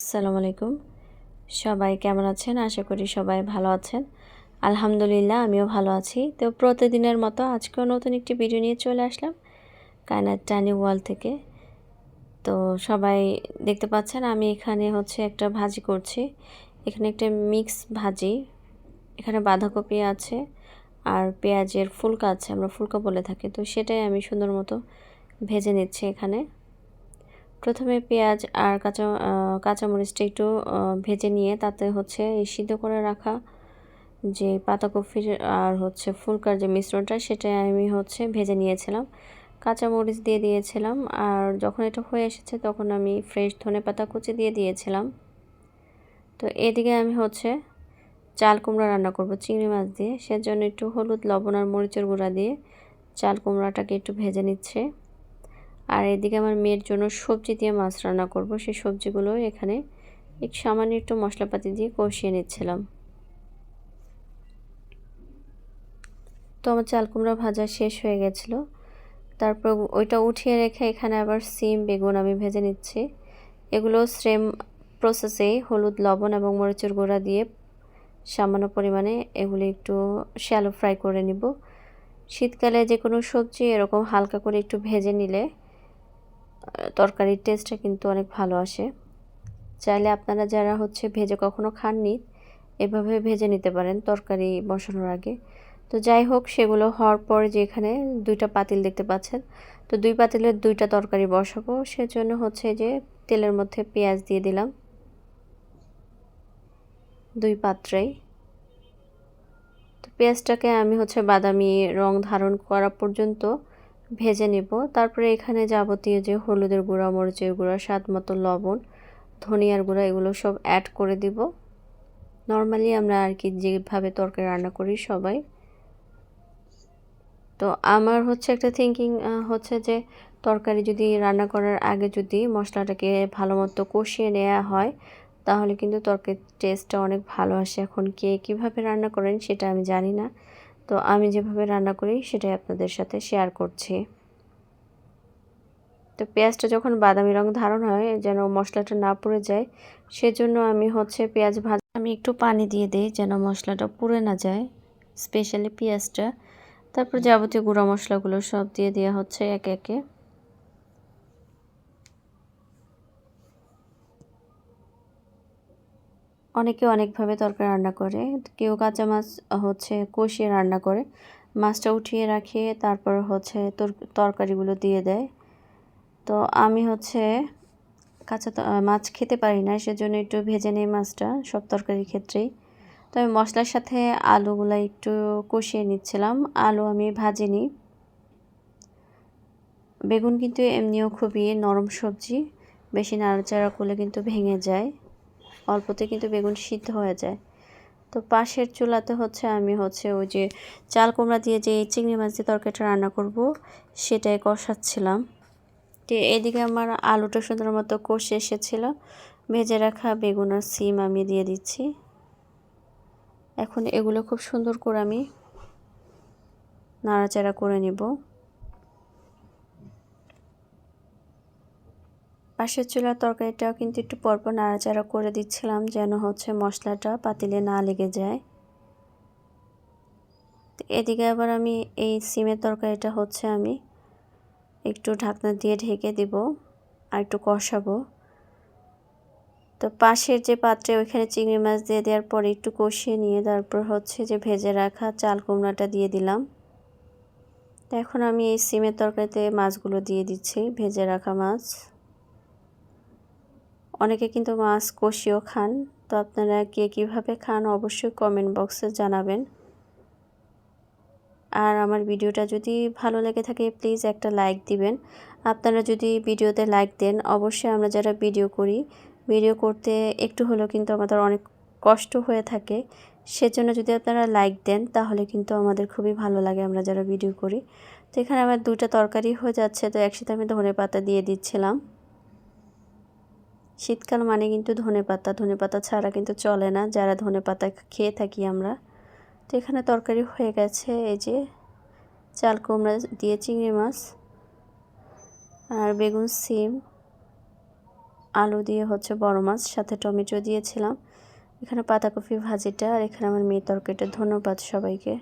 আসসালামু আলাইকুম। সবাই কেমন আছেন? আশা করি সবাই ভালো আছেন। আলহামদুলিল্লাহ আমিও ভালো আছি। তো প্রতিদিনের মতো আজকেও নতুন একটি ভিডিও নিয়ে চলে আসলাম কায়নাত টানি ওয়ার্ল্ড থেকে। তো সবাই দেখতে পাচ্ছেন আমি এখানে একটা ভাজি করছি। এখানে একটা মিক্স ভাজি। এখানে বাঁধাকপি আছে আর পেঁয়াজের ফুলকা আছে, আমরা ফুলকা বলে থাকি। তো সেটাই আমি সুন্দর মতো ভেজে নিচ্ছি এখানে। প্রথমে পেঁয়াজ আর কাঁচামরিচটা একটু ভেজে নিয়ে তাতে এই সিদ্ধ করে রাখা যে পাতাকপির আর ফুলকার যে মিশ্রণটা সেটা আমি ভেজে নিয়েছিলাম। কাঁচামরিচ দিয়ে দিয়েছিলাম আর যখন এটা হয়ে এসেছে তখন আমি ফ্রেশ ধনেপাতা কুচি দিয়ে দিয়েছিলাম। তো এদিকে আমি চাল কুমড়া রান্না করব চিংড়ি মাছ দিয়ে, সেজন্য একটু হলুদ লবণ আর মরিচের গুঁড়া দিয়ে চাল কুমড়াটাকে একটু ভেজে নিচ্ছে। আর এদিকে আমার মেয়ের জন্য সবজি দিয়ে মাছ রান্না করব, সেই সবজিগুলো এখানে সামান্য একটু মশলাপাতি দিয়ে কষিয়ে নিচ্ছিলাম। তো আমার চাল কুমড়া ভাজা শেষ হয়ে গেছিলো। তারপর ওইটা উঠিয়ে রেখে এখানে আবার সিম বেগুন আমি ভেজে নিচ্ছি। এগুলো সেম প্রসেসেই হলুদ লবণ এবং মরিচের গুঁড়া দিয়ে সামান্য পরিমাণে এগুলি একটু শ্যালো ফ্রাই করে নিব। শীতকালে যে কোনো সবজি এরকম হালকা করে একটু ভেজে নিলে তরকারির টেস্টটা কিন্তু অনেক ভালো আসে। চাইলে আপনারা যারা ভেজে কখনো খাননি এভাবে ভেজে নিতে পারেন তরকারি বসানোর আগে। তো যাই হোক, সেগুলো হওয়ার পরে যে এখানে দুইটা পাতিল দেখতে পাচ্ছেন, তো দুই পাতিলের দুইটা তরকারি বসাবো, সেজন্য যে তেলের মধ্যে পেঁয়াজ দিয়ে দিলাম দুই পাত্রেই। তো পেঁয়াজটাকে আমি বাদামি রং ধারণ করা পর্যন্ত ভেজে নেব। তারপরে এখানে যাবতীয় যে হলুদের গুঁড়া মরিচের গুঁড়া স্বাদ মতো লবণ ধনিয়ার গুঁড়া এগুলো সব অ্যাড করে দিব। নর্মালি আমরা আর কি যেভাবে তরকারি রান্না করি সবাই। তো আমার একটা থিঙ্কিং যে তরকারি যদি রান্না করার আগে যদি মশলাটাকে ভালো মতো কষিয়ে নেওয়া হয় তাহলে কিন্তু তরকারির টেস্টটা অনেক ভালো আসে। এখন কে কীভাবে রান্না করেন সেটা আমি জানি না, তো আমি যেভাবে রান্না করি সেটাই আপনাদের সাথে শেয়ার করছি। তো পেঁয়াজটা যখন বাদামি রং ধারণ হয় যেন মশলাটা না পুড়ে যায়, সেজন্য আমি পেঁয়াজ ভাজা আমি একটু পানি দিয়ে দিই যেন মশলাটা পুড়ে না যায়, স্পেশালি পেঁয়াজটা। তারপর যাবতীয় গুঁড়া মশলাগুলো সব দিয়ে দেওয়া একে একে। অনেকে অনেকভাবে তরকারি রান্না করে, কেউ কাঁচা মাছ কষিয়ে রান্না করে, মাছটা উঠিয়ে রাখিয়ে তারপর তরকারিগুলো দিয়ে দেয়। তো আমি কাঁচা মাছ খেতে পারি না, সেজন্য একটু ভেজে নিই মাছটা সব তরকারির ক্ষেত্রেই। তো আমি মশলার সাথে আলুগুলো একটু কষিয়ে নিচ্ছিলাম, আলু আমি ভাজিনি। বেগুন কিন্তু এমনিও খুবই নরম সবজি, বেশি নাড়াচাড়া করলে কিন্তু ভেঙে যায়, অল্পতে কিন্তু বেগুন সিদ্ধ হয়ে যায়। তো পাশের চুলাতে আমি ওই যে চাল কুমড়া দিয়ে যে চিংড়ি মাছ দিয়ে তরকারিটা রান্না করব সেটাই কষাচ্ছিলাম। তো এদিকে আমার আলুটা সুন্দর মতো কষে এসেছিলো, ভেজে রাখা বেগুন আর সিম আমি দিয়ে দিচ্ছি। এখন এগুলো খুব সুন্দর করে আমি নাড়াচাড়া করে নিব। পাশের চুলার তরকারিটাও কিন্তু একটু পরপর নাড়াচাড়া করে দিচ্ছিলাম যেন মশলাটা পাতিলে না লেগে যায়। এদিকে আবার আমি এই সিমের তরকারিটা আমি একটু ঢাকনা দিয়ে ঢেকে দিব আর একটু কষাবো। তো পাশের যে পাত্রে ওইখানে চিংড়ি মাছ দিয়ে দেওয়ার পরে একটু কষিয়ে নিয়ে তারপর যে ভেজে রাখা চাল কুমড়াটা দিয়ে দিলাম। তো এখন আমি এই সিমের তরকারিতে মাছগুলো দিয়ে দিচ্ছি, ভেজে রাখা মাছ। অনেকে কিন্তু মাছ কষিয়েও খান, তো আপনারা কে কীভাবে খান অবশ্যই কমেন্ট বক্সে জানাবেন। আর আমার ভিডিওটা যদি ভালো লেগে থাকে প্লিজ একটা লাইক দিবেন। আপনারা যদি ভিডিওতে লাইক দেন অবশ্যই আমরা যারা ভিডিও করি, ভিডিও করতে একটু হলেও কিন্তু আমাদের অনেক কষ্ট হয়ে থাকে, সেজন্য যদি আপনারা লাইক দেন তাহলে কিন্তু আমাদের খুবই ভালো লাগে আমরা যারা ভিডিও করি। তো এখানে আমার দুটো তরকারি হয়ে যাচ্ছে, তো একসাথে আমি ধনেপাতা দিয়ে দিচ্ছিলাম। শীতকাল মানে কিন্তু ধনেপাতা ছাড়া কিন্তু চলে না, যারা ধনেপাতা খেয়ে থাকি আমরা। তো এখানে তরকারি হয়ে গেছে, এই যে চাল কুমড়া দিয়ে চিংড়ি মাছ আর বেগুন সিম আলু দিয়ে হচ্ছে বড় মাছ, সাথে টমেটো দিয়েছিলাম। এখানে পাতাকপি ভাজিটা, আর এখানে আমার মেয়ে তরকারিটা। ধন্যবাদ সবাইকে।